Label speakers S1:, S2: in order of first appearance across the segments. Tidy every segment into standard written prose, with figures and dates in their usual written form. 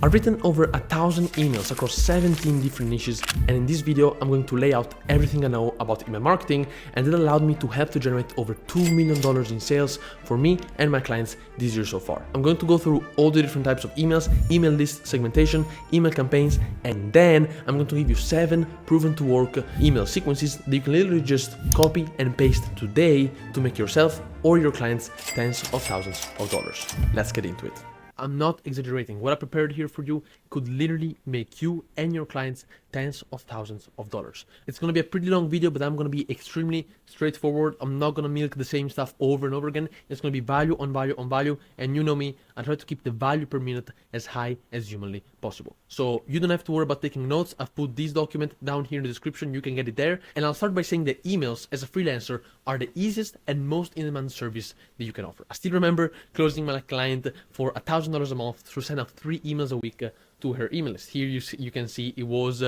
S1: I've written over 1,000 emails across 17 different niches, and in this video I'm going to lay out everything I know about email marketing, and it allowed me to help to generate over $2 million in sales for me and my clients this year so far. I'm going to go through all the different types of emails, email list segmentation, email campaigns, and then I'm going to give you 7 proven to work email sequences that you can literally just copy and paste today to make yourself or your clients tens of thousands of dollars. Let's get into it. I'm not exaggerating. What I prepared here for you could literally make you and your clients tens of thousands of dollars. It's going to be a pretty long video, but I'm going to be extremely straightforward. I'm not going to milk the same stuff over and over again. It's going to be value on value on value. And you know me, I try to keep the value per minute as high as humanly possible. So you don't have to worry about taking notes. I've put this document down here in the description. You can get it there. And I'll start by saying that emails as a freelancer are the easiest and most in-demand service that you can offer. I still remember closing my client for $1,000 a month to send out 3 emails a week to her email list. Here you can see it was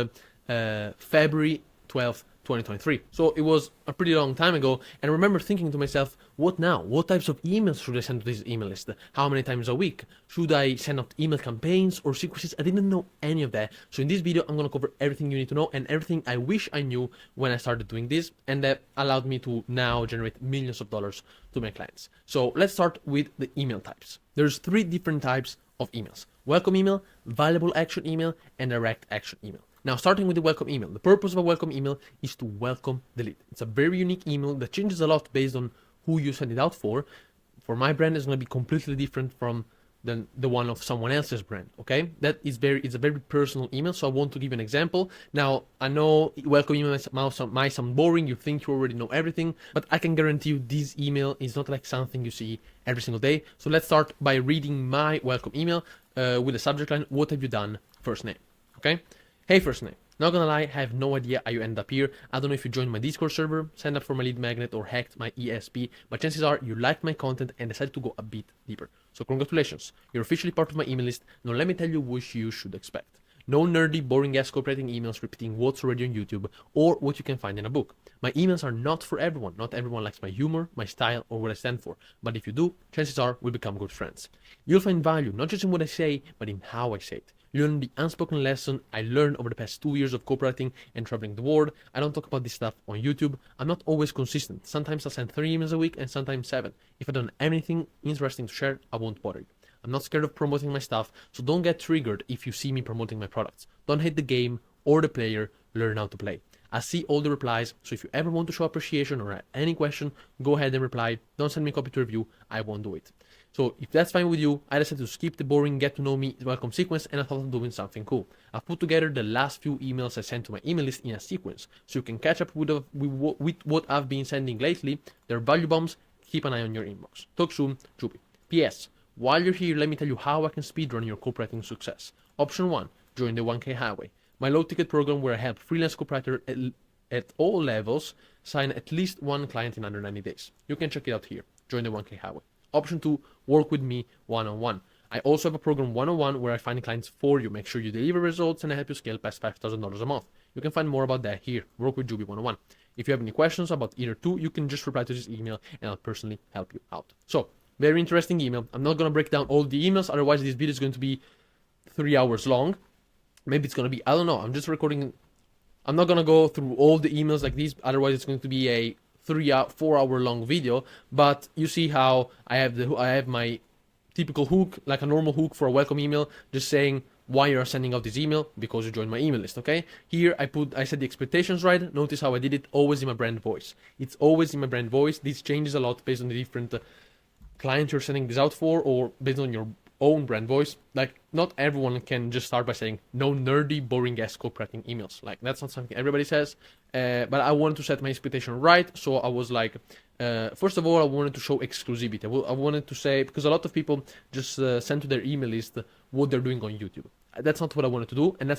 S1: February 12th, 2023. So it was a pretty long time ago. And I remember thinking to myself, what now? What types of emails should I send to this email list? How many times a week? Should I send out email campaigns or sequences? I didn't know any of that. So in this video, I'm going to cover everything you need to know and everything I wish I knew when I started doing this. And that allowed me to now generate millions of dollars to my clients. So let's start with the email types. There's 3 different types of emails: welcome email, valuable action email, and direct action email. Now, starting with the welcome email. The purpose of a welcome email is to welcome the lead. It's a very unique email that changes a lot based on who you send it out for. For my brand, it's going to be completely different from the one of someone else's brand, okay? It's a very personal email, so I want to give an example. Now, I know welcome email might sound boring, you think you already know everything, but I can guarantee you this email is not like something you see every single day. So let's start by reading my welcome email with the subject line, what have you done, first name, okay? Hey, first name. Not gonna lie, I have no idea how you end up here. I don't know if you joined my Discord server, signed up for my lead magnet, or hacked my ESP, but chances are you liked my content and decided to go a bit deeper. So congratulations, you're officially part of my email list. Now let me tell you what you should expect. No nerdy, boring-ass copywriting emails repeating what's already on YouTube or what you can find in a book. My emails are not for everyone. Not everyone likes my humor, my style, or what I stand for. But if you do, chances are we'll become good friends. You'll find value not just in what I say, but in how I say it. You learn the unspoken lesson I learned over the past 2 years of copywriting and traveling the world. I don't talk about this stuff on YouTube. I'm not always consistent. Sometimes I send 3 emails a week and sometimes 7. If I don't have anything interesting to share, I won't bother you. I'm not scared of promoting my stuff, so don't get triggered if you see me promoting my products. Don't hate the game or the player, learn how to play. I see all the replies, so if you ever want to show appreciation or have any question, go ahead and reply. Don't send me a copy to review, I won't do it. So if that's fine with you, I decided to skip the boring get to know me welcome sequence, and I thought of doing something cool. I've put together the last few emails I sent to my email list in a sequence, so you can catch up with what I've been sending lately. They're value bombs, keep an eye on your inbox. Talk soon, Giubi. P.S. While you're here, let me tell you how I can speedrun your copywriting success. Option 1, join the 1K Highway, my low-ticket program where I help freelance copywriters at all levels sign at least 1 client in under 90 days. You can check it out here, join the 1K Highway. Option 2, work with me one-on-one. I also have a program 101 where I find clients for you, make sure you deliver results, and I help you scale past $5,000 a month. You can find more about that here, Work with Giubi 101. If you have any questions about either 2, you can just reply to this email and I'll personally help you out. So, very interesting email. I'm not going to break down all the emails, otherwise this video is going to be 3 hours long. Maybe it's going to be, I don't know, I'm just recording. I'm not going to go through all the emails like these, otherwise it's going to be a 4 hour long video. But you see how I have my typical hook, like a normal hook for a welcome email, just saying why you're sending out this email, because you joined my email list, okay? Here I set the expectations right. Notice how I did it, always in my brand voice. It's always in my brand voice. This changes a lot based on the different clients you're sending this out for, or based on your own brand voice. Like, not everyone can just start by saying no nerdy, boring ass copywriting emails. Like, that's not something everybody says. But I wanted to set my expectation right. So I was like, first of all, I wanted to show exclusivity. I wanted to say, because a lot of people just send to their email list what they're doing on YouTube. That's not what I wanted to do, and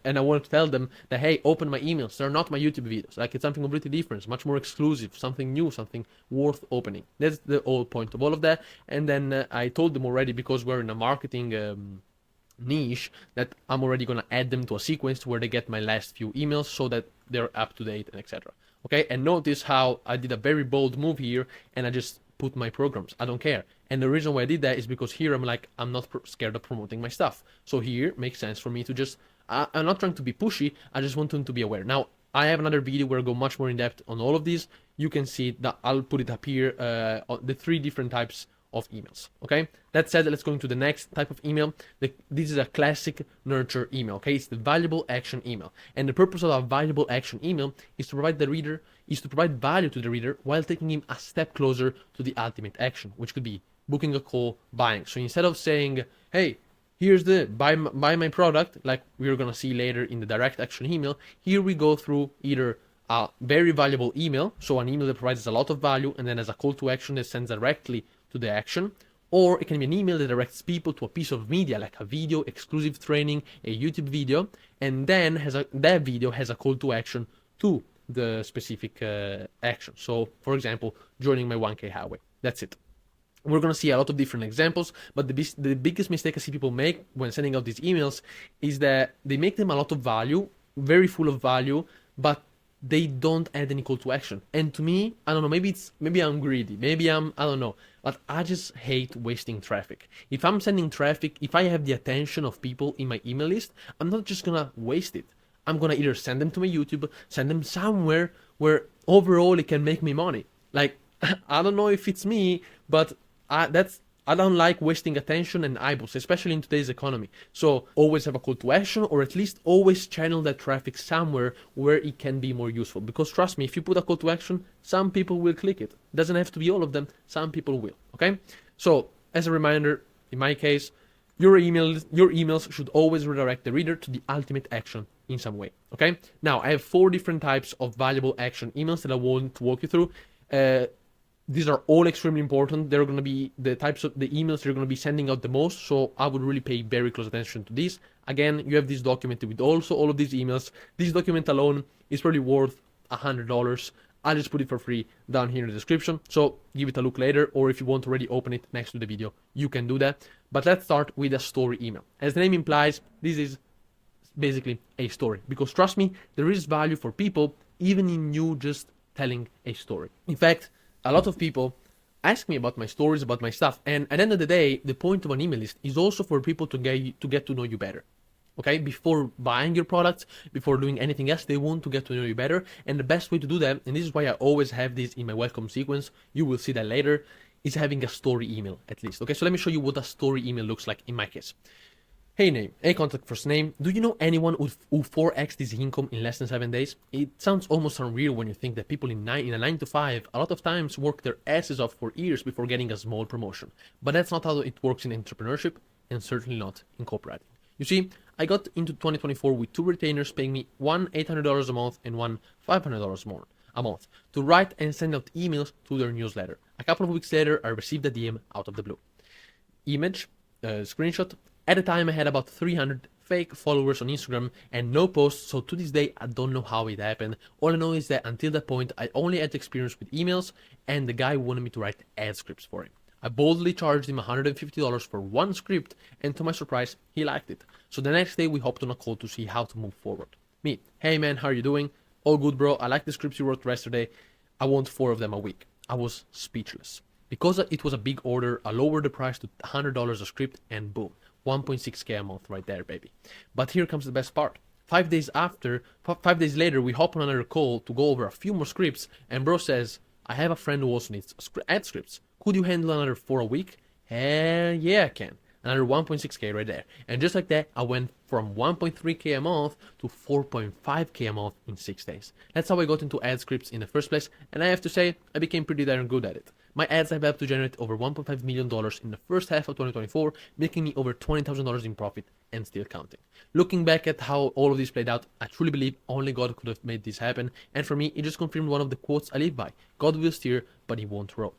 S1: and I wanted to tell them that, hey, open my emails. They're not my YouTube videos. Like, it's something completely different, much more exclusive, something new, something worth opening. That's the whole point of all of that. And then I told them already, because we're in a marketing niche, that I'm already gonna add them to a sequence where they get my last few emails so that they're up to date and etc. Okay, and notice how I did a very bold move here, and I just put my programs. I don't care. And the reason why I did that is because here I'm like, I'm not scared of promoting my stuff. So here makes sense for me to just, I'm not trying to be pushy, I just want them to be aware. Now, I have another video where I go much more in depth on all of these. You can see that I'll put it up here, the 3 different types of emails, okay? That said, let's go into the next type of email. This is a classic nurture email, okay? It's the valuable action email. And the purpose of a valuable action email is to provide value to the reader while taking him a step closer to the ultimate action, which could be booking a call, buying. So instead of saying, hey, here's the buy my product, like we're gonna see later in the direct action email, here we go through either a very valuable email, so an email that provides a lot of value and then has a call to action that sends directly to the action, or it can be an email that directs people to a piece of media like a video, exclusive training, a YouTube video, and then that video has a call to action to the specific action. So for example, joining my 1K highway. That's it. We're going to see a lot of different examples, but the biggest mistake I see people make when sending out these emails is that they make them a lot of value, very full of value, but they don't add any call to action. And to me, I don't know, maybe I'm greedy, I don't know, but I just hate wasting traffic. If I'm sending traffic, if I have the attention of people in my email list, I'm not just gonna waste it. I'm gonna either send them to my YouTube, send them somewhere where overall it can make me money. Like, I don't know if it's me, but I don't like wasting attention and eyeballs, especially in today's economy. So always have a call to action, or at least always channel that traffic somewhere where it can be more useful. Because trust me, if you put a call to action, some people will click it. It doesn't have to be all of them, some people will, okay? So as a reminder, in my case, your emails should always redirect the reader to the ultimate action in some way, okay? Now, I have 4 different types of valuable action emails that I want to walk you through. These are all extremely important. They're going to be the types of the emails you're going to be sending out the most. So I would really pay very close attention to this. Again, you have this documented with also all of these emails. This document alone is probably worth $100. I'll just put it for free down here in the description. So give it a look later, or if you want to already open it next to the video, you can do that. But let's start with a story email. As the name implies, this is basically a story. Because trust me, there is value for people even in you just telling a story. In fact, a lot of people ask me about my stories, about my stuff, and at the end of the day, the point of an email list is also for people to get to know you better. Okay, before buying your products, before doing anything else, they want to get to know you better, and the best way to do that, and this is why I always have this in my welcome sequence, you will see that later, is having a story email at least. Okay, so let me show you what a story email looks like in my case. Hey name, hey contact first name, do you know anyone who 4x'd his income in less than 7 days? It sounds almost unreal when you think that people in a 9 to 5 a lot of times work their asses off for years before getting a small promotion. But that's not how it works in entrepreneurship, and certainly not in copywriting. You see, I got into 2024 with 2 retainers paying me one $800 a month and one $500 more a month to write and send out emails to their newsletter. A couple of weeks later, I received a DM out of the blue. Image, screenshot. At the time, I had about 300 fake followers on Instagram and no posts, so to this day, I don't know how it happened. All I know is that until that point, I only had experience with emails, and the guy wanted me to write ad scripts for him. I boldly charged him $150 for one script, and to my surprise, he liked it. So the next day, we hopped on a call to see how to move forward. Me, hey man, how are you doing? All good, bro. I like the scripts you wrote yesterday. I want 4 of them a week. I was speechless. Because it was a big order, I lowered the price to $100 a script, and boom. 1.6k a month right there, baby. But here comes the best part. 5 days later, we hop on another call to go over a few more scripts, and bro says, I have a friend who also needs ad scripts. Could you handle another 4 a week? Hell yeah, I can. Another 1.6k right there. And just like that, I went from 1.3k a month to 4.5k a month in 6 days. That's how I got into ad scripts in the first place, and I have to say, I became pretty darn good at it. My ads have helped to generate over $1.5 million in the first half of 2024, making me over $20,000 in profit and still counting. Looking back at how all of this played out, I truly believe only God could have made this happen, and for me, it just confirmed one of the quotes I live by: God will steer, but he won't row.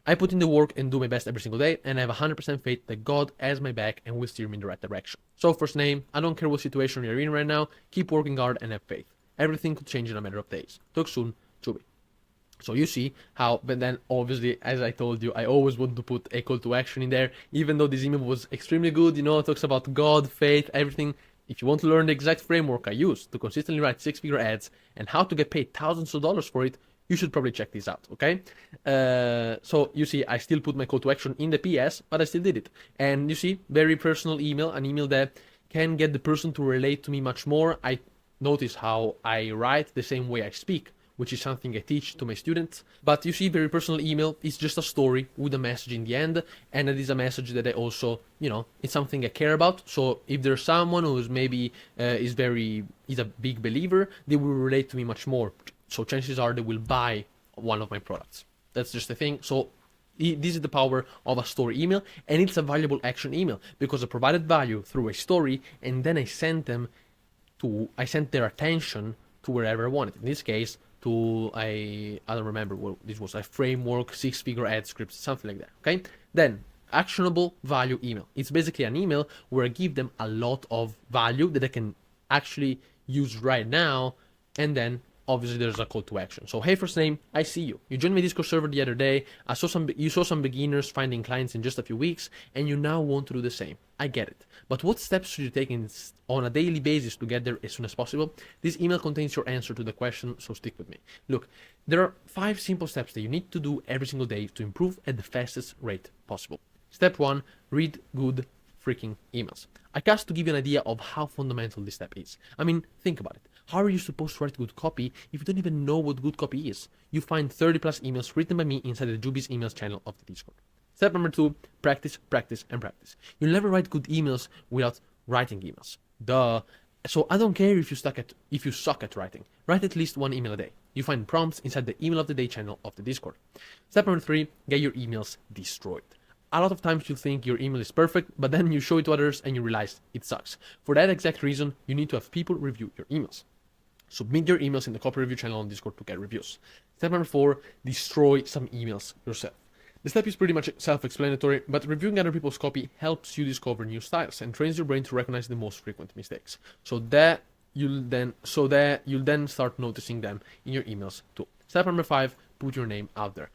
S1: I put in the work and do my best every single day, and I have 100% faith that God has my back and will steer me in the right direction. So first name, I don't care what situation you're in right now, keep working hard and have faith. Everything could change in a matter of days. Talk soon, Giubi. So you see how, but then obviously, as I told you, I always want to put a call to action in there, even though this email was extremely good, you know, it talks about God, faith, everything. If you want to learn the exact framework I use to consistently write 6-figure ads and how to get paid thousands of dollars for it, You should probably check this out, okay? So you see, I still put my call to action in the PS, but I still did it. And you see, very personal email, an email that can get the person to relate to me much more. I notice how I write the same way I speak, which is something I teach to my students. But you see, very personal email is just a story with a message in the end, and it is a message that I also, it's something I care about. So if there's someone who's maybe is a big believer, they will relate to me much more. So chances are they will buy one of my products. That's just the thing. So this is the power of a story email, and it's a valuable action email because I provided value through a story, and then I sent their attention to wherever I wanted. In this case, to I don't remember what this was, a framework, 6-figure ad script, something like that. Okay. Then actionable value email. It's basically an email where I give them a lot of value that they can actually use right now, and then obviously there's a call to action. So, hey, first name, I see you. You joined my Discord server the other day. You saw some beginners finding clients in just a few weeks, and you now want to do the same. I get it. But what steps should you take on a daily basis to get there as soon as possible? This email contains your answer to the question, so stick with me. Look, there are 5 simple steps that you need to do every single day to improve at the fastest rate possible. Step 1, read good freaking emails. I cast to give you an idea of how fundamental this step is. I mean, think about it. How are you supposed to write good copy if you don't even know what good copy is? You find 30 plus emails written by me inside the Giubi's emails channel of the Discord. Step number 2, practice, practice, and practice. You'll never write good emails without writing emails. Duh. So I don't care if you suck at writing. Write at least 1 email a day. You find prompts inside the email of the day channel of the Discord. Step number 3, get your emails destroyed. A lot of times you think your email is perfect, but then you show it to others and you realize it sucks. For that exact reason, you need to have people review your emails. Submit your emails in the copy review channel on Discord to get reviews. Step number 4, destroy some emails yourself. The step is pretty much self-explanatory, but reviewing other people's copy helps you discover new styles and trains your brain to recognize the most frequent mistakes. So that you'll then start noticing them in your emails too. Step number 5, put your name out there.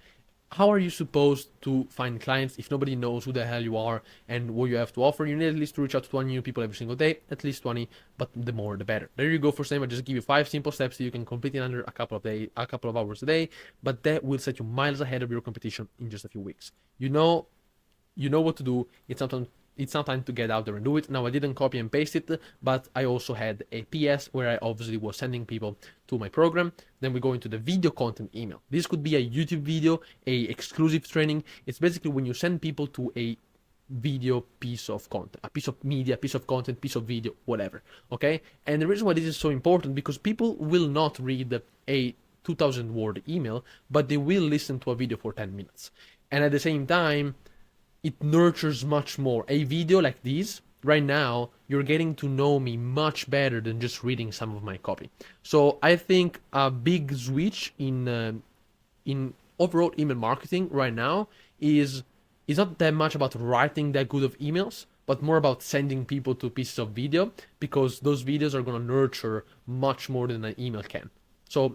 S1: How are you supposed to find clients if nobody knows who the hell you are and what you have to offer? You need at least to reach out to 20 new people every single day, at least 20, but the more the better. There you go. First name, I just give you 5 simple steps that you can complete in under a couple of hours a day, but that will set you miles ahead of your competition in just a few weeks. You know what to do. It's not time to get out there and do it. Now, I didn't copy and paste it, but I also had a PS where I obviously was sending people to my program. Then we go into the video content email. This could be a YouTube video, a exclusive training. It's basically when you send people to a video piece of content, a piece of media, piece of content, piece of video, whatever. Okay? And the reason why this is so important, because people will not read a 2,000 word email, but they will listen to a video for 10 minutes. And at the same time, it nurtures much more. A video like this, right now, you're getting to know me much better than just reading some of my copy. So I think a big switch in overall email marketing right now is not that much about writing that good of emails, but more about sending people to pieces of video, because those videos are going to nurture much more than an email can. So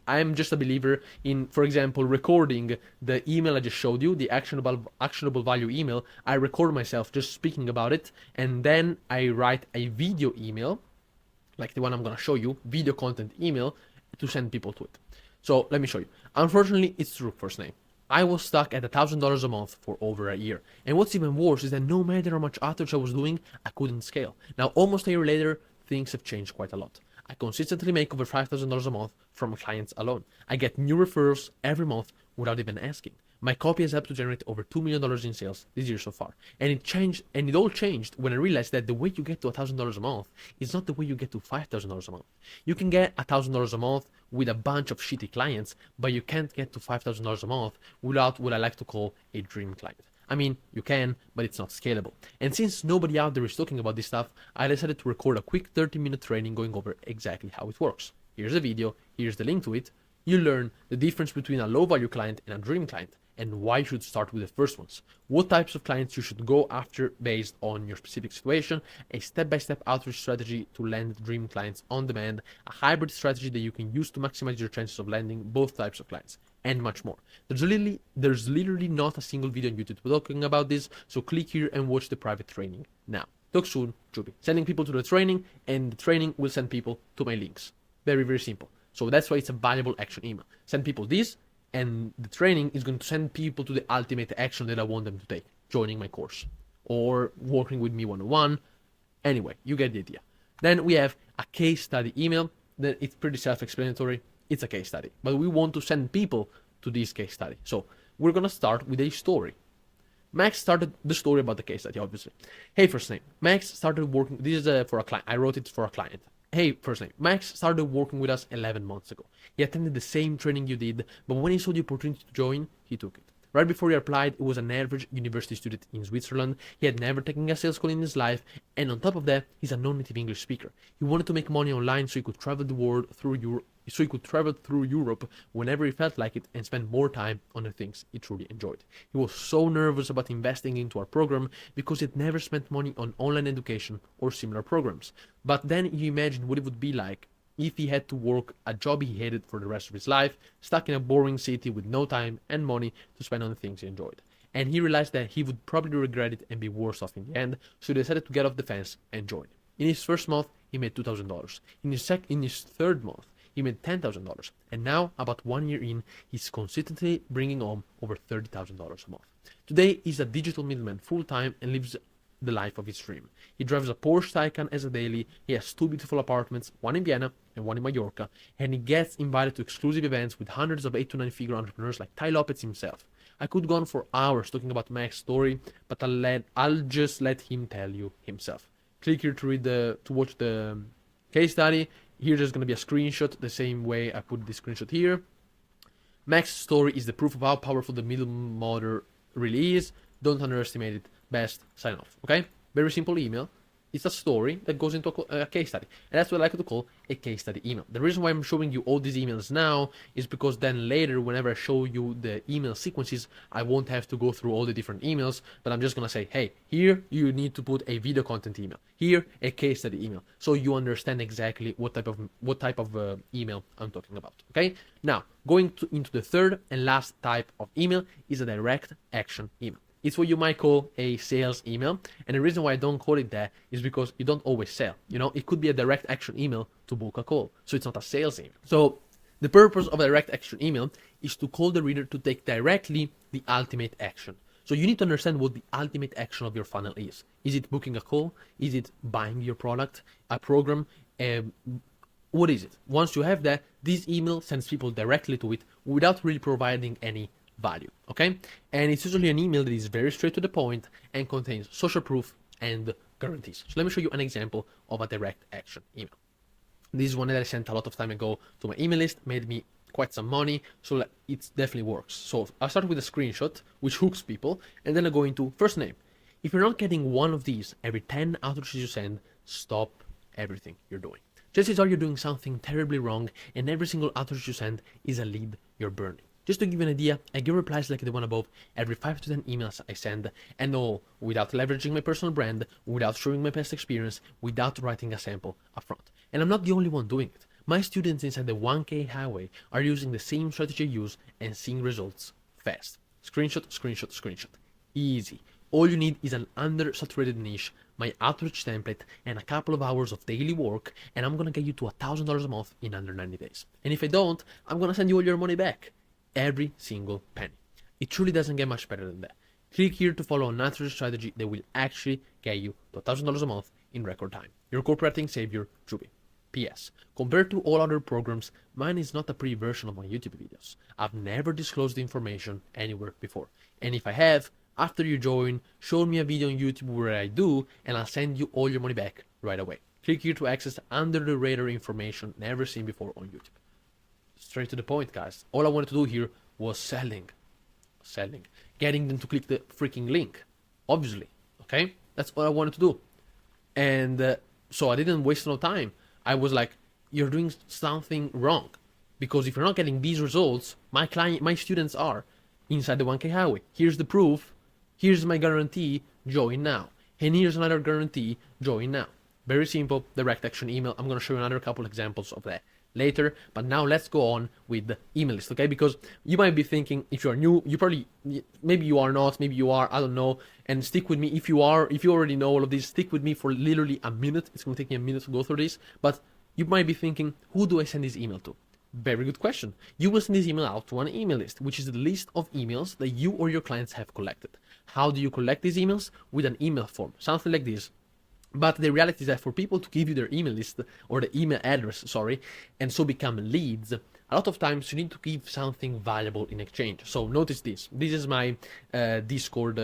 S1: I'm just a believer in, for example, recording the email I just showed you, the actionable value email. I record myself just speaking about it, and then I write a video email, like the one I'm going to show you, video content email, to send people to it. So let me show you. Unfortunately, it's true, first name. I was stuck at $1,000 a month for over a year. And what's even worse is that no matter how much outreach I was doing, I couldn't scale. Now, almost a year later, things have changed quite a lot. I consistently make over $5,000 a month from clients alone. I get new referrals every month without even asking. My copy has helped to generate over $2 million in sales this year so far. And it all changed when I realized that the way you get to $1,000 a month is not the way you get to $5,000 a month. You can get $1,000 a month with a bunch of shitty clients, but you can't get to $5,000 a month without what I like to call a dream client. I mean, you can, but it's not scalable. And since nobody out there is talking about this stuff, I decided to record a quick 30-minute training going over exactly how it works. Here's a video, here's the link to it. You learn the difference between a low-value client and a dream client, and why you should start with the first ones, what types of clients you should go after based on your specific situation, a step-by-step outreach strategy to land dream clients on demand, a hybrid strategy that you can use to maximize your chances of landing both types of clients, and much more. There's literally not a single video on YouTube talking about this, so click here and watch the private training now. Talk soon, Giubi. Sending people to the training, and the training will send people to my links. Very, very simple. So that's why it's a valuable action email. Send people this, and the training is going to send people to the ultimate action that I want them to take, joining my course or working with me one-on-one. Anyway, you get the idea. Then we have a case study email. Then it's pretty self-explanatory. It's a case study, but we want to send people to this case study. So we're going to start with a story. Max started the story about the case study, obviously. Hey, first name. Max started working. This is for a client. I wrote it for a client. Hey, first name. Max started working with us 11 months ago. He attended the same training you did, but when he saw the opportunity to join, he took it. Right before he applied, he was an average university student in Switzerland. He had never taken a sales call in his life, and on top of that, he's a non-native English speaker. He wanted to make money online so he could travel the world through Europe whenever he felt like it and spend more time on the things he truly enjoyed. He was so nervous about investing into our program because he'd never spent money on online education or similar programs. But then you imagine what it would be like if he had to work a job he hated for the rest of his life, stuck in a boring city with no time and money to spend on the things he enjoyed. And he realized that he would probably regret it and be worse off in the end, so he decided to get off the fence and join. In his first month, he made $2,000. In his third month, he made $10,000. And now, about 1 year in, he's consistently bringing home over $30,000 a month. Today, he's a digital middleman full-time and lives the life of his dream. He drives a Porsche Taycan as a daily, he has 2 beautiful apartments, one in Vienna and one in Mallorca, and he gets invited to exclusive events with hundreds of 8 to 9 figure entrepreneurs like Tai Lopez himself. I could go on for hours talking about Max's story, but I'll just let him tell you himself. Click here to watch the case study. Here's just going to be a screenshot, the same way I put this screenshot here. Max's story is the proof of how powerful the middle model really is. Don't underestimate it. Best, sign off. Okay? Very simple email. It's a story that goes into a case study. And that's what I like to call a case study email. The reason why I'm showing you all these emails now is because then later, whenever I show you the email sequences, I won't have to go through all the different emails, but I'm just going to say, hey, here you need to put a video content email. Here, a case study email. So you understand exactly what type of email I'm talking about. Okay? Now, going into the third and last type of email is a direct action email. It's what you might call a sales email. And the reason why I don't call it that is because you don't always sell. You know, it could be a direct action email to book a call. So it's not a sales email. So the purpose of a direct action email is to call the reader to take directly the ultimate action. So you need to understand what the ultimate action of your funnel is. Is it booking a call? Is it buying your product, a program? What is it? Once you have that, this email sends people directly to it without really providing any value, okay? And it's usually an email that is very straight to the point and contains social proof and guarantees. So let me show you an example of a direct action email. This is one that I sent a lot of time ago to my email list, made me quite some money, so it definitely works. So I'll start with a screenshot, which hooks people, and then I go into first name. If you're not getting one of these every 10 outreaches you send, stop everything you're doing. Chances are you're doing something terribly wrong, and every single outreach you send is a lead you're burning. Just to give you an idea, I give replies like the one above every 5 to 10 emails I send, and all without leveraging my personal brand, without showing my past experience, without writing a sample upfront. And I'm not the only one doing it. My students inside the 1K highway are using the same strategy I use and seeing results fast. Screenshot, screenshot, screenshot. Easy. All you need is an undersaturated niche, my outreach template, and a couple of hours of daily work, and I'm gonna get you to $1,000 a month in under 90 days. And if I don't, I'm gonna send you all your money back. Every single penny. It truly doesn't get much better than that. Click here to follow a natural strategy that will actually get you to $1,000 a month in record time. Your copywriting savior, Giubi. P.S. Compared to all other programs, mine is not a pre-version of my YouTube videos. I've never disclosed the information anywhere before. And if I have, after you join, show me a video on YouTube where I do, and I'll send you all your money back right away. Click here to access under the radar information never seen before on YouTube. Straight to the point, guys. All I wanted to do here was selling. Getting them to click the freaking link. Obviously. Okay? That's all I wanted to do. And so I didn't waste no time. I was like, you're doing something wrong. Because if you're not getting these results, my students are inside the 1K highway. Here's the proof. Here's my guarantee. Join now. And here's another guarantee. Join now. Very simple. Direct action email. I'm going to show you another couple examples of that later, but now let's go on with the email list, okay? Because you might be thinking, if you're new, maybe you are not, maybe you are, I don't know, and stick with me. If you already know all of this, stick with me for literally a minute. It's going to take me a minute to go through this, but you might be thinking, who do I send this email to? Very good question. You will send this email out to an email list, which is the list of emails that you or your clients have collected. How do you collect these emails? With an email form, something like this. But the reality is that for people to give you their email list or the email address, and so become leads, a lot of times you need to give something valuable in exchange. So notice this. This is my Discord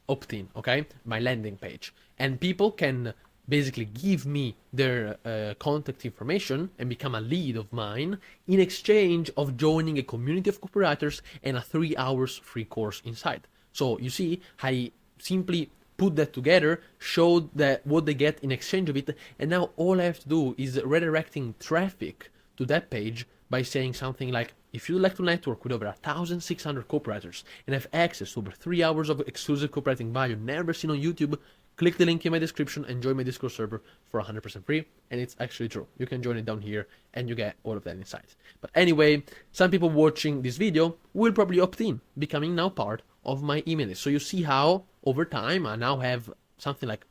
S1: opt-in, okay? My landing page. And people can basically give me their contact information and become a lead of mine in exchange of joining a community of copywriters and a 3 hours free course inside. So you see, I simply put that together, showed that what they get in exchange of it, and now all I have to do is redirecting traffic to that page by saying something like, if you'd like to network with over 1,600 copywriters and have access to over 3 hours of exclusive copywriting value never seen on YouTube, click the link in my description and join my Discord server for 100% free. And it's actually true. You can join it down here and you get all of that inside. But anyway, some people watching this video will probably opt in, becoming now part of my email list. So you see how over time I now have something like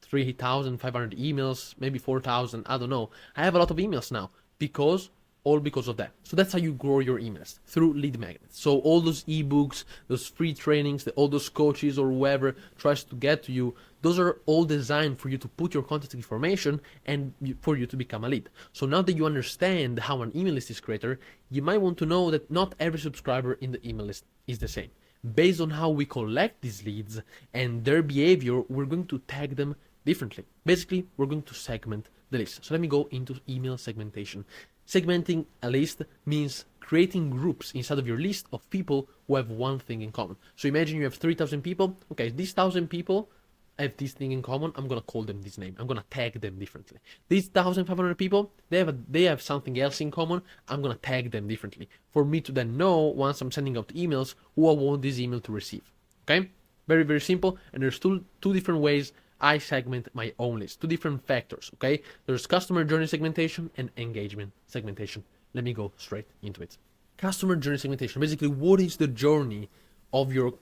S1: 3,500 emails, maybe 4,000, I don't know. I have a lot of emails now because of that. So that's how you grow your emails, through lead magnets. So all those ebooks, those free trainings, all those coaches or whoever tries to get to you, those are all designed for you to put your contact information and for you to become a lead. So now that you understand how an email list is created, you might want to know that not every subscriber in the email list is the same. Based on how we collect these leads and their behavior, we're going to tag them differently. Basically, we're going to segment the list. So let me go into email segmentation. Segmenting a list means creating groups inside of your list of people who have one thing in common. So imagine you have 3,000 people. Okay, these 1,000 people have this thing in common. I'm going to call them this name. I'm going to tag them differently. These 1,500 people, they have something else in common. I'm going to tag them differently for me to then know, once I'm sending out emails, who I want this email to receive. Okay? Very, very simple. And there's two different ways I segment my own list, two different factors, okay? There's customer journey segmentation and engagement segmentation. Let me go straight into it. Customer journey segmentation, basically what is the journey of your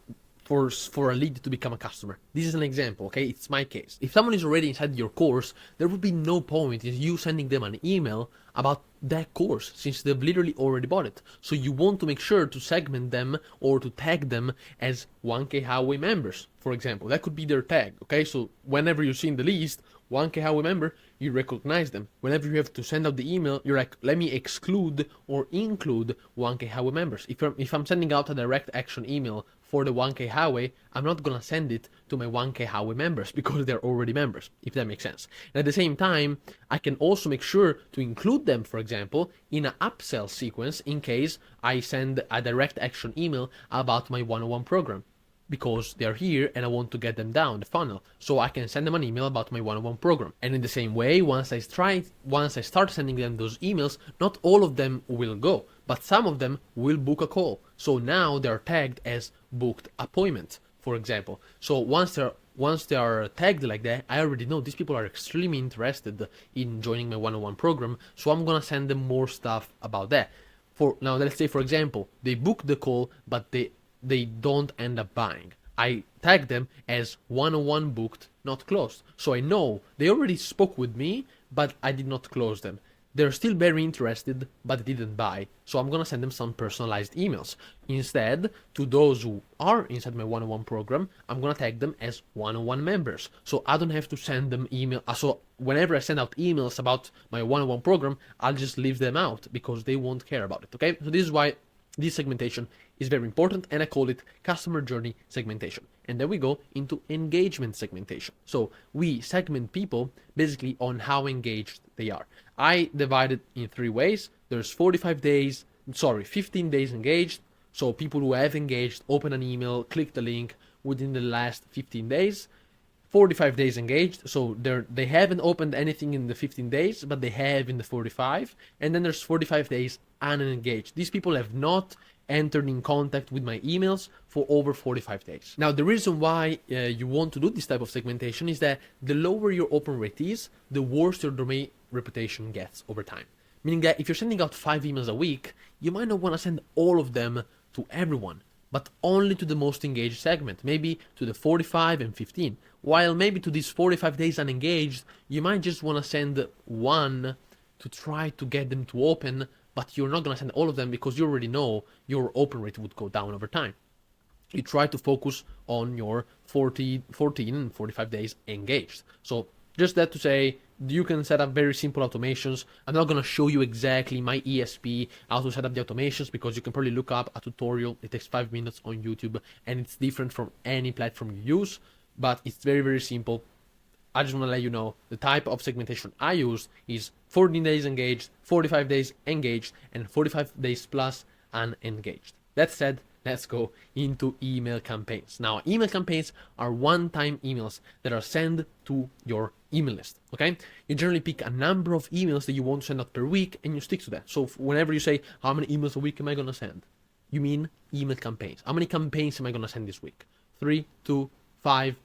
S1: for a lead to become a customer. This is an example, okay? It's my case. If someone is already inside your course, there would be no point in you sending them an email about that course, since they've literally already bought it. So you want to make sure to segment them or to tag them as 1K Highway members, for example. That could be their tag, okay? So whenever you see in the list 1K Highway member, you recognize them. Whenever you have to send out the email, you're like, let me exclude or include 1K Highway members. If I'm sending out a direct action email for the 1K Highway, I'm not gonna send it to my 1K Highway members because they're already members, if that makes sense. And at the same time, I can also make sure to include them, for example, in an upsell sequence in case I send a direct action email about my one-on-one program, because they're here and I want to get them down the funnel. So I can send them an email about my one-on-one program. And in the same way, once I start sending them those emails, not all of them will go, but some of them will book a call. So now they're tagged as booked appointment, for example. So once they are tagged like that, I already know these people are extremely interested in joining my one-on-one program. So I'm gonna send them more stuff about that. For now, let's say, for example, they book the call, but they don't end up buying. I tag them as one-on-one booked, not closed. So I know they already spoke with me, but I did not close them. They're still very interested, but they didn't buy. So I'm gonna send them some personalized emails. Instead, to those who are inside my one-on-one program, I'm gonna tag them as one-on-one members. So I don't have to send them email. So whenever I send out emails about my one-on-one program, I'll just leave them out because they won't care about it, okay? So this is why this segmentation is very important, and I call it customer journey segmentation. And then we go into engagement segmentation. So we segment people basically on how engaged they are. I divide it in 3 ways. There's 15 days engaged. So people who have engaged, open an email, click the link within the last 15 days. 45 days engaged, so they haven't opened anything in the 15 days, but they have in the 45. And then there's 45 days unengaged. These people have not entered in contact with my emails for over 45 days. Now, the reason why you want to do this type of segmentation is that the lower your open rate is, the worse your domain reputation gets over time. Meaning that if you're sending out 5 emails a week, you might not want to send all of them to everyone, but only to the most engaged segment, maybe to the 45 and 15. While maybe to these 45 days unengaged, you might just want to send one to try to get them to open but you're not gonna send all of them because you already know your open rate would go down over time. You try to focus on your 14 and 45 days engaged. So just that to say, you can set up very simple automations. I'm not going to show you exactly my ESP, how to set up the automations, because you can probably look up a tutorial. It takes 5 minutes on YouTube, and it's different from any platform you use, but it's very, very simple. I just want to let you know the type of segmentation I use is 14 days engaged, 45 days engaged, and 45 days plus unengaged. That said, let's go into email campaigns. Now, email campaigns are one-time emails that are sent to your email list, okay? You generally pick a number of emails that you want to send out per week, and you stick to that. So whenever you say, how many emails a week am I going to send? You mean email campaigns. How many campaigns am I going to send this week? 3, 2, 5,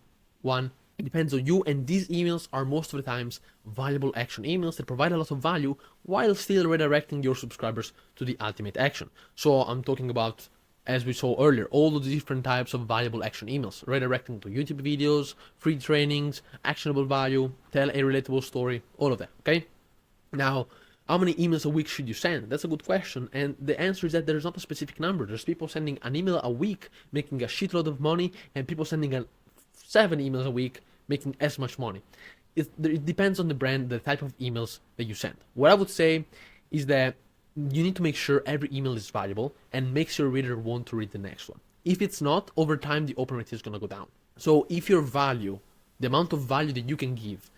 S1: 1. It depends on you, and these emails are most of the times valuable action emails that provide a lot of value while still redirecting your subscribers to the ultimate action. So I'm talking about, as we saw earlier, all of the different types of valuable action emails, redirecting to YouTube videos, free trainings, actionable value, tell a relatable story, all of that, okay? Now, how many emails a week should you send? That's a good question, and the answer is that there's not a specific number. There's people sending an email a week, making a shitload of money, and people sending 7 emails a week, making as much money. It depends on the brand, the type of emails that you send. What I would say is that you need to make sure every email is valuable and makes your reader want to read the next one. If it's not, over time the open rate is going to go down. So if your value, the amount of value that you can give,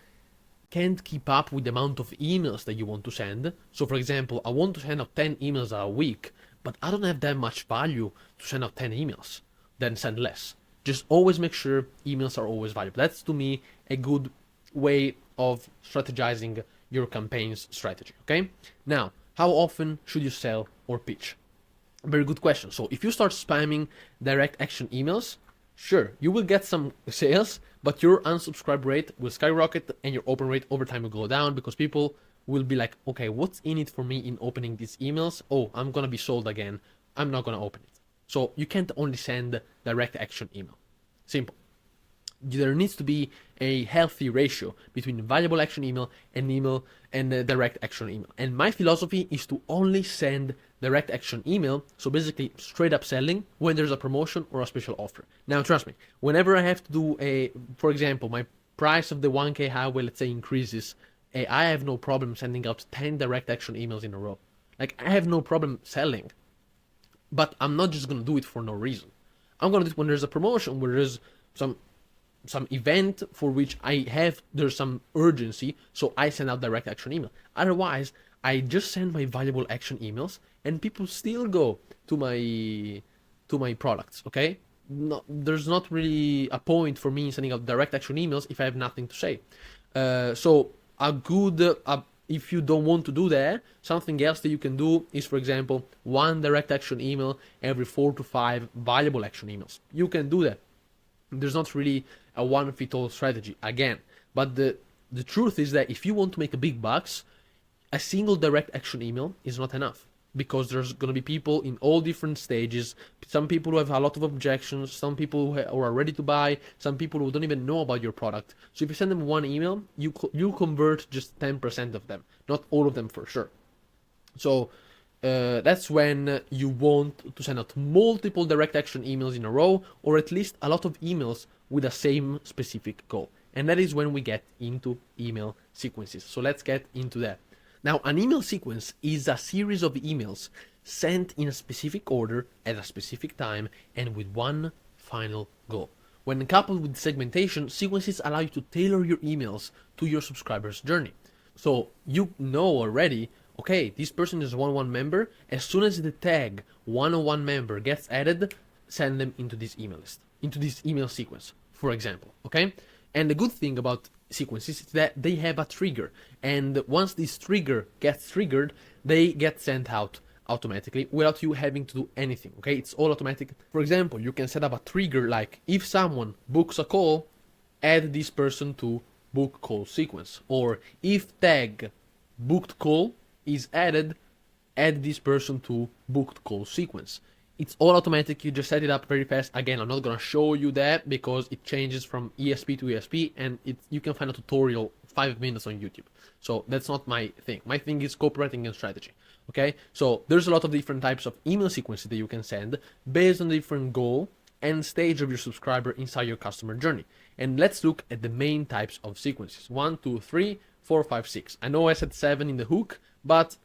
S1: can't keep up with the amount of emails that you want to send. So for example, I want to send out 10 emails a week, but I don't have that much value to send out 10 emails, then send less. Just always make sure emails are always valuable. That's, to me, a good way of strategizing your campaign's strategy, okay? Now, how often should you sell or pitch? Very good question. So if you start spamming direct action emails, sure, you will get some sales, but your unsubscribe rate will skyrocket and your open rate over time will go down because people will be like, okay, what's in it for me in opening these emails? Oh, I'm going to be sold again. I'm not going to open it. So you can't only send direct action email. Simple. There needs to be a healthy ratio between valuable action email and direct action email. And my philosophy is to only send direct action email, so basically straight up selling when there's a promotion or a special offer. Now trust me, whenever I have to do for example, my price of the 1K highway, let's say, increases, I have no problem sending out 10 direct action emails in a row. Like, I have no problem selling. But I'm not just going to do it for no reason. I'm going to do it when there's a promotion, where there's some event for which there's some urgency, so I send out direct action email. Otherwise, I just send my valuable action emails, and people still go to my products, okay? There's not really a point for me sending out direct action emails if I have nothing to say. So if you don't want to do that, something else that you can do is, for example, 1 direct action email every 4 to 5 valuable action emails. You can do that. There's not really a one-fit-all strategy, again. But the truth is that if you want to make a big bucks, a single direct action email is not enough. Because there's going to be people in all different stages. Some people who have a lot of objections, some people who are ready to buy, some people who don't even know about your product. So if you send them 1 email, you convert just 10% of them, not all of them for sure. So that's when you want to send out multiple direct action emails in a row, or at least a lot of emails with the same specific goal. And that is when we get into email sequences. So let's get into that. Now, an email sequence is a series of emails sent in a specific order at a specific time and with one final goal. When coupled with segmentation, sequences allow you to tailor your emails to your subscriber's journey. So you know already, okay, this person is a 101 member. As soon as the tag 101 member gets added, send them into this email list, into this email sequence, for example, okay? And the good thing about sequences is that they have a trigger, and once this trigger gets triggered, they get sent out automatically without you having to do anything, okay? It's all automatic. For example, you can set up a trigger like, if someone books a call, add this person to book call sequence, or if tag booked call is added, add this person to booked call sequence. It's all automatic. You just set it up very fast. Again, I'm not going to show you that because it changes from ESP to ESP, and you can find a tutorial 5 minutes on YouTube. So that's not my thing. My thing is copywriting and strategy. Okay, so there's a lot of different types of email sequences that you can send based on the different goal and stage of your subscriber inside your customer journey. And let's look at the main types of sequences. 1, 2, 3, 4, 5, 6. I know I said 7 in the hook, but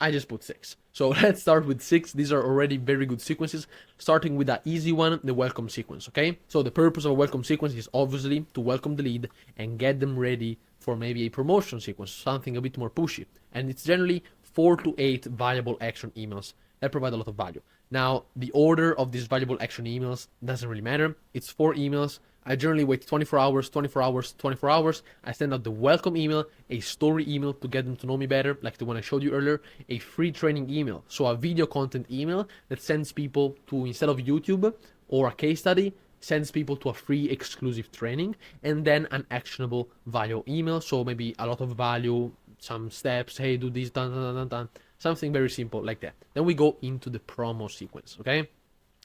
S1: I just put 6. So let's start with 6. These are already very good sequences, starting with that easy one, the welcome sequence, okay? So the purpose of a welcome sequence is obviously to welcome the lead and get them ready for maybe a promotion sequence, something a bit more pushy. And it's generally 4 to 8 valuable action emails that provide a lot of value. Now, the order of these valuable action emails doesn't really matter. It's 4 emails. I generally wait 24 hours, 24 hours, 24 hours. I send out the welcome email, a story email to get them to know me better, like the one I showed you earlier, a free training email, so a video content email that sends people to, instead of YouTube or a case study, sends people to a free exclusive training, and then an actionable value email, so maybe a lot of value, some steps, hey, do this, dun, dun, dun, dun, something very simple like that. Then we go into the promo sequence, okay?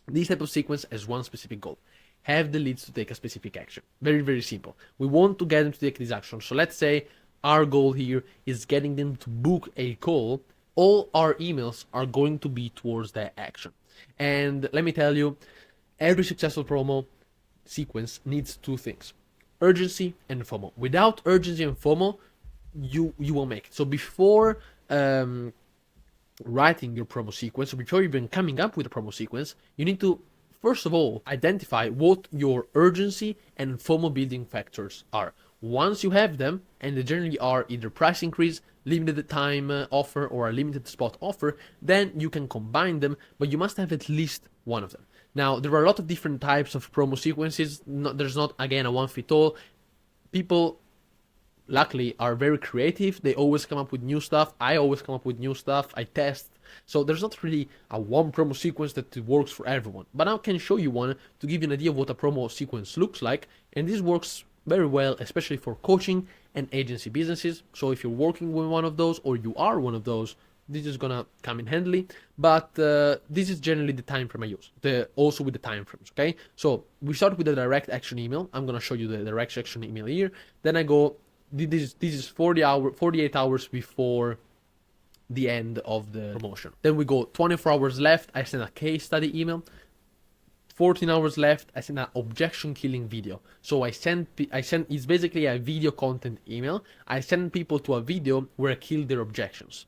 S1: This type of sequence has one specific goal. Have the leads to take a specific action. Very, very simple. We want to get them to take this action. So let's say our goal here is getting them to book a call. All our emails are going to be towards that action. And let me tell you, every successful promo sequence needs 2 things: urgency and FOMO. Without urgency and FOMO, you won't make it. So before writing your promo sequence, or before even coming up with a promo sequence, you need to first of all identify what your urgency and FOMO building factors are. Once you have them, and they generally are either price increase, limited time offer, or a limited spot offer, then you can combine them, but you must have at least one of them. Now, there are a lot of different types of promo sequences. There's not, again, a one-fit-all. People, luckily, are very creative. They always come up with new stuff. I always come up with new stuff. I test. So there's not really a one promo sequence that works for everyone. But I can show you one to give you an idea of what a promo sequence looks like. And this works very well, especially for coaching and agency businesses. So if you're working with one of those, or you are one of those, this is gonna come in handy. But this is generally the time frame I use. Also with the time frames, okay? So we start with the direct action email. I'm gonna show you the direct action email here. Then I go, this is 48 hours before the end of the promotion. Then we go 24 hours left, I send a case study email. 14 hours left, I send an objection killing video. So I send it's basically a video content email. I send people to a video where I kill their objections.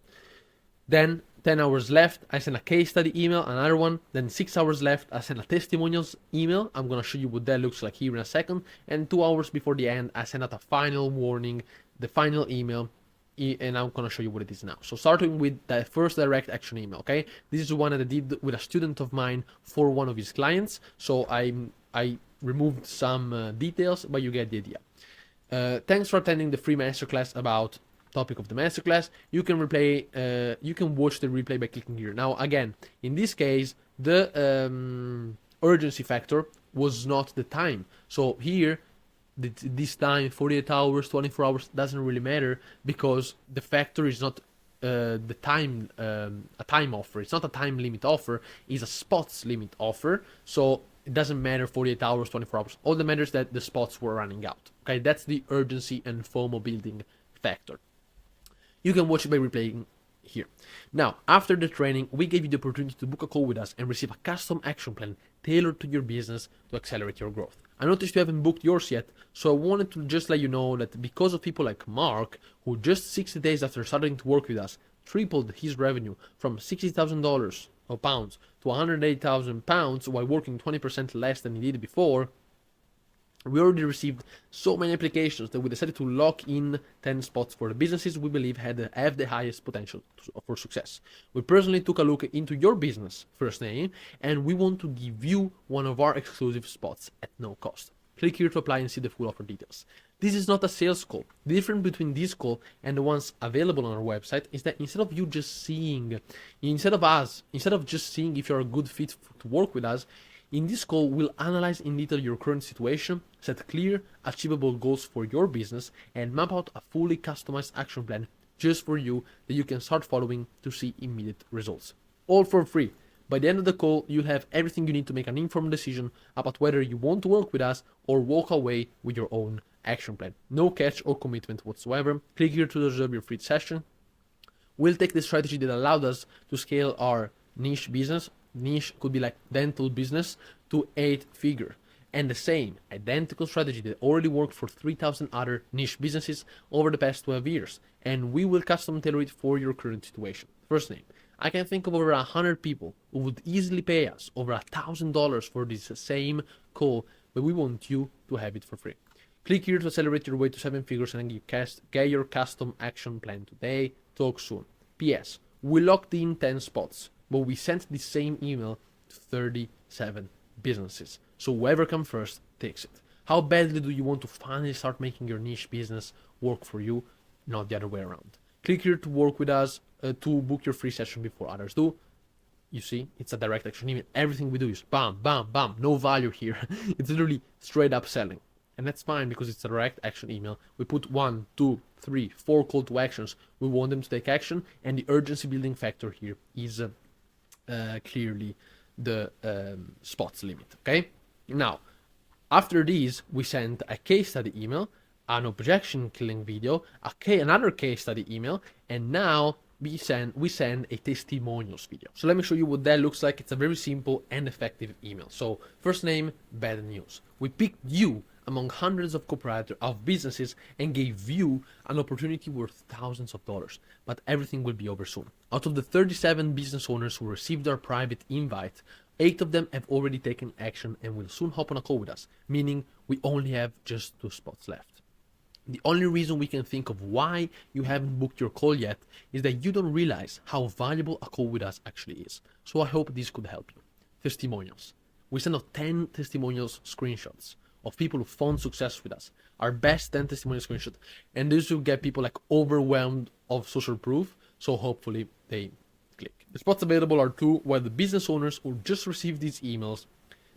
S1: Then 10 hours left, I send a case study email, another one. Then 6 hours left, I send a testimonials email. I'm gonna show you what that looks like here in a second. And 2 hours before the end, I send out a final warning, the final email, and I'm gonna show you what it is now. So starting with the first direct action email, okay? This is one that I did with a student of mine for one of his clients. So I removed some details, but you get the idea. Thanks for attending the free masterclass about topic of the masterclass. You can replay, you can watch the replay by clicking here. Now, again, in this case, the urgency factor was not the time. So here, this time, 48 hours, 24 hours, doesn't really matter, because the factor is not the time, a time offer. It's not a time limit offer, it's a spots limit offer. So it doesn't matter 48 hours, 24 hours. All that matters is that the spots were running out. Okay, that's the urgency and FOMO building factor. You can watch it by replaying here. Now, after the training, we gave you the opportunity to book a call with us and receive a custom action plan tailored to your business to accelerate your growth. I noticed you haven't booked yours yet, so I wanted to just let you know that because of people like Mark, who just 60 days after starting to work with us, tripled his revenue from $60,000 or pounds to 180,000 pounds while working 20% less than he did before, we already received so many applications that we decided to lock in 10 spots for the businesses we believe have the highest potential for success. We personally took a look into your business first name, and we want to give you one of our exclusive spots at no cost. Click here to apply and see the full offer details. This is not a sales call. The difference between this call and the ones available on our website is that instead of just seeing if you're a good fit to work with us, in this call, we'll analyze in detail your current situation, set clear, achievable goals for your business, and map out a fully customized action plan just for you that you can start following to see immediate results. All for free. By the end of the call, you'll have everything you need to make an informed decision about whether you want to work with us or walk away with your own action plan. No catch or commitment whatsoever. Click here to reserve your free session. We'll take the strategy that allowed us to scale our niche business. Niche could be like dental business to 8-figure. And the same identical strategy that already worked for 3,000 other niche businesses over the past 12 years. And we will custom tailor it for your current situation. First name. I can think of over 100 people who would easily pay us over $1,000 for this same call, but we want you to have it for free. Click here to accelerate your way to 7 figures and get your custom action plan today. Talk soon. P.S. We locked in 10 spots, but we sent the same email to 37 businesses. So whoever comes first takes it. How badly do you want to finally start making your niche business work for you, not the other way around? Click here to work with us to book your free session before others do. You see, it's a direct action email. Everything we do is bam, bam, bam. No value here. It's literally straight up selling. And that's fine because it's a direct action email. We put 1, 2, 3, 4 call to actions. We want them to take action. And the urgency building factor here is clearly the spots limit. Okay. Now, after these, we send a case study email, an objection killing video, another case study email, and now we send a testimonials video. So let me show you what that looks like. It's a very simple and effective email. So first name, bad news. We picked you among hundreds of copywriters of businesses and gave you an opportunity worth thousands of dollars. But everything will be over soon. Out of the 37 business owners who received our private invite, 8 of them have already taken action and will soon hop on a call with us, meaning we only have just 2 spots left. The only reason we can think of why you haven't booked your call yet is that you don't realize how valuable a call with us actually is. So I hope this could help you. Testimonials. We send out 10 testimonials screenshots of people who found success with us. Our best 10 testimonial screenshot. And this will get people like overwhelmed of social proof. So hopefully they click. The spots available are 2, while the business owners who just received these emails,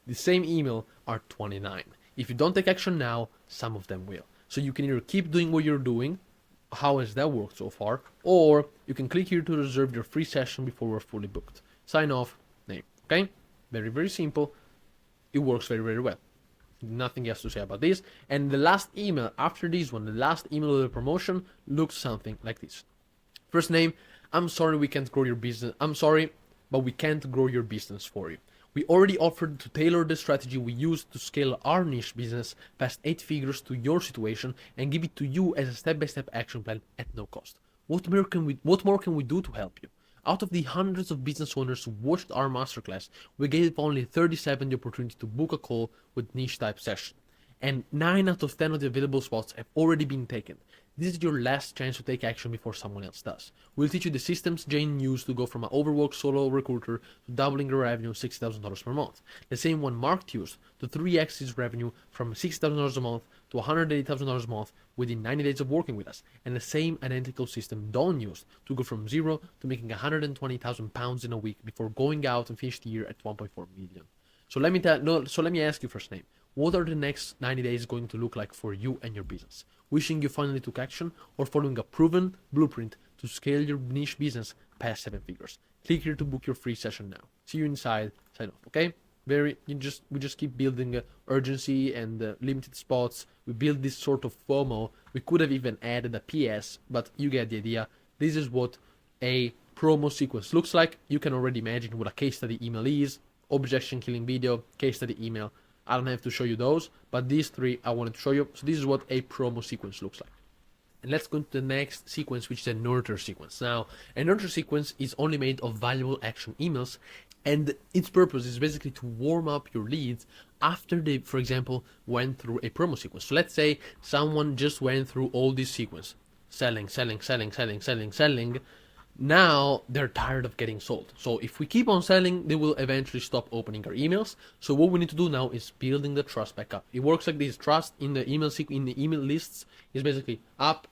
S1: the same email, are 29. If you don't take action now, some of them will. So you can either keep doing what you're doing, how has that worked so far, or you can click here to reserve your free session before we're fully booked. Sign off, name. Okay? Very, very simple. It works very, very well. Nothing else to say about this. And the last email after this one, the last email of the promotion, looks something like this. First name, I'm sorry we can't grow your business. I'm sorry, but we can't grow your business for you. We already offered to tailor the strategy we used to scale our niche business past 8 figures to your situation and give it to you as a step-by-step action plan at no cost. What more can we do to help you? Out of the hundreds of business owners who watched our masterclass, we gave only 37 the opportunity to book a call with niche type session. And 9 out of 10 of the available spots have already been taken. This is your last chance to take action before someone else does. We'll teach you the systems Jane used to go from an overworked solo recruiter to doubling her revenue $60,000 per month. The same one Mark used to 3x his revenue from $60,000 a month to $180,000 a month within 90 days of working with us. And the same identical system Don used to go from 0 to making £120,000 in a week before going out and finish the year at 1.4 million. So let me ask you first name. What are the next 90 days going to look like for you and your business? Wishing you finally took action or following a proven blueprint to scale your niche business past 7 figures? Click here to book your free session now. See you inside. Sign off, okay? We just keep building urgency and limited spots. We build this sort of FOMO. We could have even added a PS, but you get the idea. This is what a promo sequence looks like. You can already imagine what a case study email is. Objection killing video, case study email. I don't have to show you those, but these 3 I wanted to show you. So this is what a promo sequence looks like. And let's go to the next sequence, which is a nurture sequence. Now, a nurture sequence is only made of valuable action emails, and its purpose is basically to warm up your leads after they, for example, went through a promo sequence. So let's say someone just went through all this sequence, selling. Now they're tired of getting sold. So if we keep on selling, they will eventually stop opening our emails. So what we need to do now is building the trust back up. It works like this. Trust in the email lists is basically up.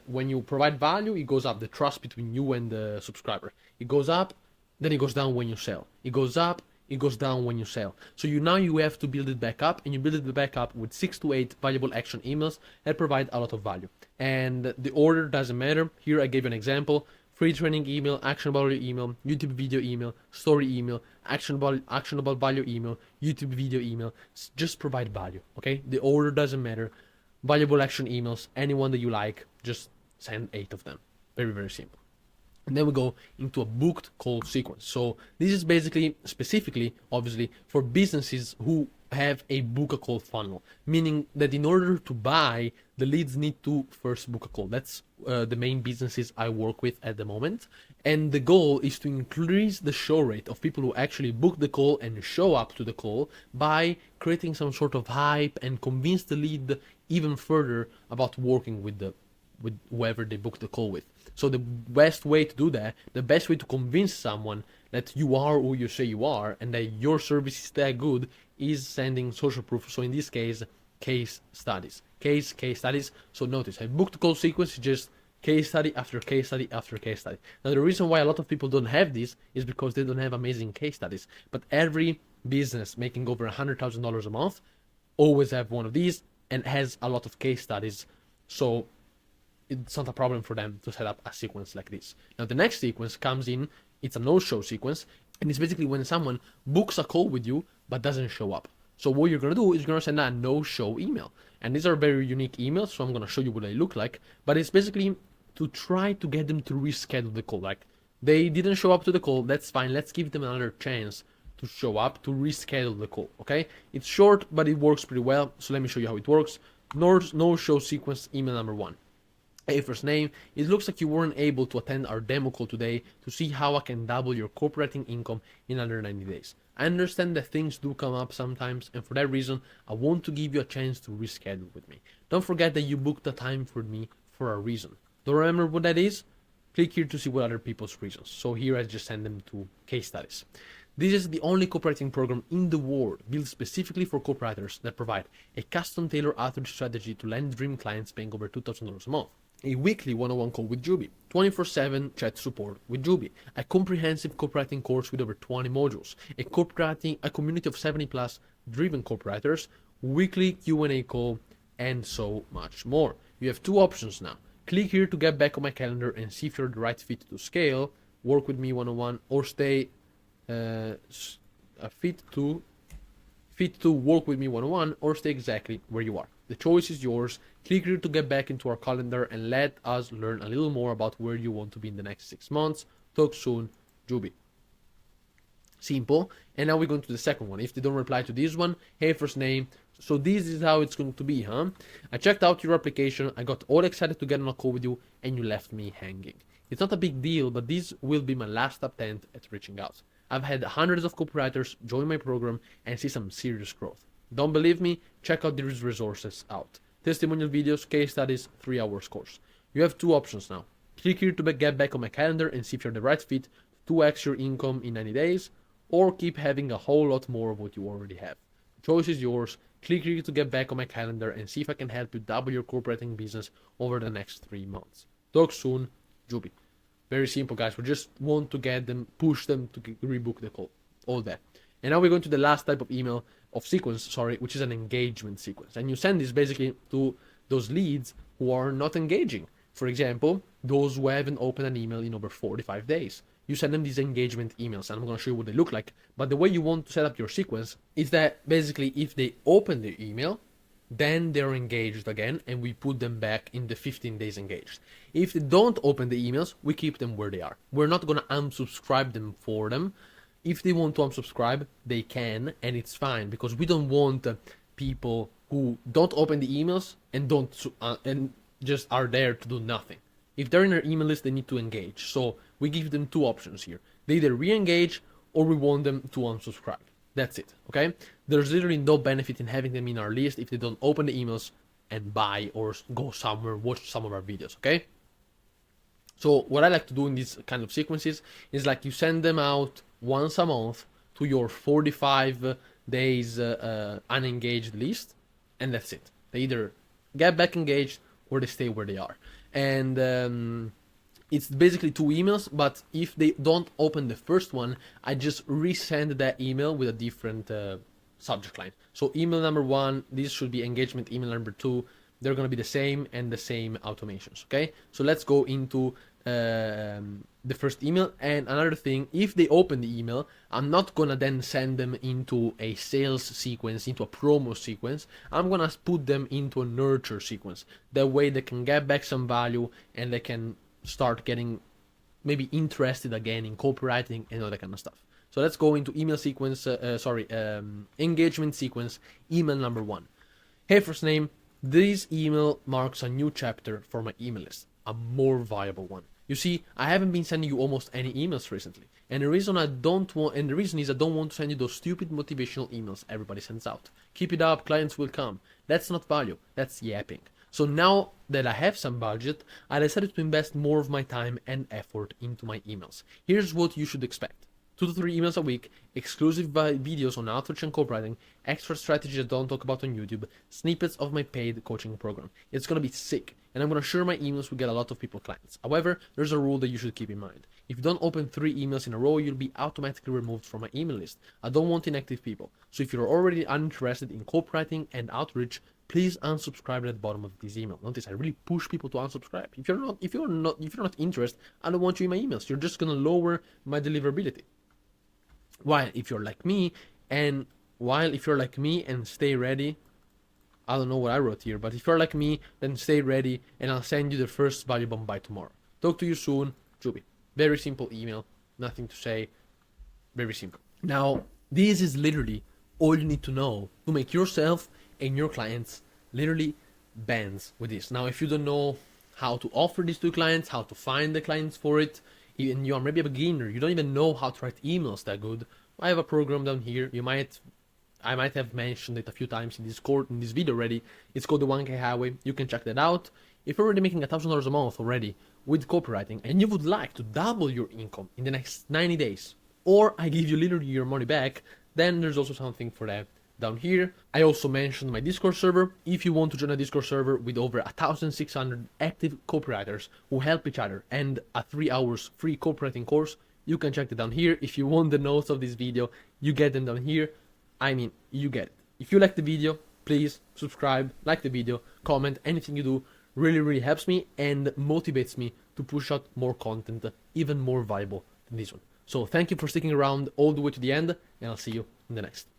S1: When you provide value, it goes up. The trust between you and the subscriber. It goes up, then it goes down when you sell. It goes up, it goes down when you sell. So you have to build it back up, and you build it back up with 6 to 8 valuable action emails that provide a lot of value. And the order doesn't matter. Here I gave you an example. Free training email, actionable email, YouTube video email, story email, actionable value email, YouTube video email. Just provide value, okay? The order doesn't matter. valuable action emails, anyone that you like, just send 8 of them. Very, very simple. And then we go into a booked call sequence. So this is basically, specifically, obviously, for businesses who have a book a call funnel, meaning that in order to buy, the leads need to first book a call. That's the main businesses I work with at the moment. And the goal is to increase the show rate of people who actually book the call and show up to the call by creating some sort of hype and convince the lead even further about working with whoever they book the call with. So the best way to do that, the best way to convince someone that you are who you say you are and that your service is that good is sending social proof. So in this case, case studies. Case studies. So notice, I booked the call sequence, just case study after case study after case study. Now the reason why a lot of people don't have this is because they don't have amazing case studies. But every business making over $100,000 a month always have one of these and has a lot of case studies. So it's not a problem for them to set up a sequence like this. Now the next sequence comes in, it's a no-show sequence, and it's basically when someone books a call with you but doesn't show up. So what you're gonna do is you're gonna send a no-show email. And these are very unique emails, so I'm gonna show you what they look like. But it's basically to try to get them to reschedule the call. Like, they didn't show up to the call, that's fine, let's give them another chance to show up, to reschedule the call, okay? It's short, but it works pretty well, so let me show you how it works. No-show sequence, email number 1. Hey, first name, it looks like you weren't able to attend our demo call today to see how I can double your copywriting income in under 90 days. I understand that things do come up sometimes, and for that reason, I want to give you a chance to reschedule with me. Don't forget that you booked the time for me for a reason. Don't remember what that is? Click here to see what other people's reasons. So here I just send them to case studies. This is the only copywriting program in the world built specifically for copywriters that provide a custom tailored outreach strategy to land dream clients paying over $2,000 a month. A weekly one-on-one call with Giubi, 24/7 chat support with Giubi, a comprehensive copywriting course with over 20 modules, a community of 70 plus driven copywriters, weekly Q&A call, and so much more. You have 2 options now. Click here to get back on my calendar and see if you're the right fit to scale, work with me one-on-one, or stay fit to work with me one-on-one, or stay exactly where you are. The choice is yours. Click here to get back into our calendar and let us learn a little more about where you want to be in the next 6 months. Talk soon, Giubi. Simple. And now we're going to the second one. If they don't reply to this one, hey, first name. So this is how it's going to be, huh? I checked out your application. I got all excited to get on a call with you, and you left me hanging. It's not a big deal, but this will be my last attempt at reaching out. I've had hundreds of copywriters join my program and see some serious growth. Don't believe me? Check out these resources out. Testimonial videos, case studies, 3 hours course. You have 2 options now. Click here to get back on my calendar and see if you're the right fit to 2x your income in 90 days, or keep having a whole lot more of what you already have. The choice is yours. Click here to get back on my calendar and see if I can help you double your copywriting business over the next 3 months. Talk soon, Giubi. Very simple, guys. We just want to get them, push them to rebook the call. All that. And now we're going to the last type of email of sequence, which is an engagement sequence. And you send this basically to those leads who are not engaging. For example, those who haven't opened an email in over 45 days. You send them these engagement emails, and I'm going to show you what they look like. But the way you want to set up your sequence is that basically if they open the email, then they're engaged again, and we put them back in the 15 days engaged. If they don't open the emails, we keep them where they are. We're not going to unsubscribe them for them. If they want to unsubscribe, they can, and it's fine, because we don't want people who don't open the emails and and just are there to do nothing. If they're in our email list, they need to engage. So we give them 2 options here. They either re-engage or we want them to unsubscribe. That's it, okay? There's literally no benefit in having them in our list if they don't open the emails and buy or go somewhere, watch some of our videos, okay? So what I like to do in these kind of sequences is like you send them out once a month to your 45 days unengaged list, and that's it. They either get back engaged or they stay where they are. And it's basically 2 emails, but if they don't open the first one, I just resend that email with a different subject line. So email number 1, this should be engagement email number 2. They're going to be the same and the same automations, okay? So let's go into the first email. And another thing, if they open the email, I'm not gonna then send them into a sales sequence, into a promo sequence. I'm gonna put them into a nurture sequence. That way they can get back some value and they can start getting maybe interested again in copywriting and all that kind of stuff. So let's go into email sequence, engagement sequence, email number 1. Hey, first name, this email marks a new chapter for my email list, a more viable one. You see, I haven't been sending you almost any emails recently, and the reason is I don't want to send you those stupid motivational emails everybody sends out. Keep it up, clients will come. That's not value, that's yapping. So now that I have some budget, I decided to invest more of my time and effort into my emails. Here's what you should expect. 2 to 3 emails a week, exclusive videos on outreach and copywriting, extra strategies I don't talk about on YouTube, snippets of my paid coaching program. It's gonna be sick, and I'm gonna share my emails will get a lot of people clients. However, there's a rule that you should keep in mind. If you don't open 3 emails in a row, you'll be automatically removed from my email list. I don't want inactive people. So if you're already uninterested in copywriting and outreach, please unsubscribe at the bottom of this email. Notice I really push people to unsubscribe. If you're not interested, I don't want you in my emails. You're just gonna lower my deliverability. While if you're like me and stay ready, I don't know what I wrote here, but if you're like me, then stay ready and I'll send you the first value bomb by tomorrow. Talk to you soon, Giubi. Very simple email, nothing to say, very simple. Now, this is literally all you need to know to make yourself and your clients literally bands with this. Now, if you don't know how to offer this to clients, how to find the clients for it, and you are maybe a beginner, you don't even know how to write emails that good, I have a program down here. I might have mentioned it a few times in this video already. It's called the 1K Highway. You can check that out. If you're already making $1,000 a month already with copywriting and you would like to double your income in the next 90 days, or I give you literally your money back, then there's also something for that down here. I also mentioned my Discord server. If you want to join a Discord server with over 1,600 active copywriters who help each other and a 3 hours free copywriting course, you can check it down here. If you want the notes of this video, you get them down here. I mean, you get it. If you like the video, please subscribe, like the video, comment. Anything you do really helps me and motivates me to push out more content, even more valuable than this one. So thank you for sticking around all the way to the end, and I'll see you in the next.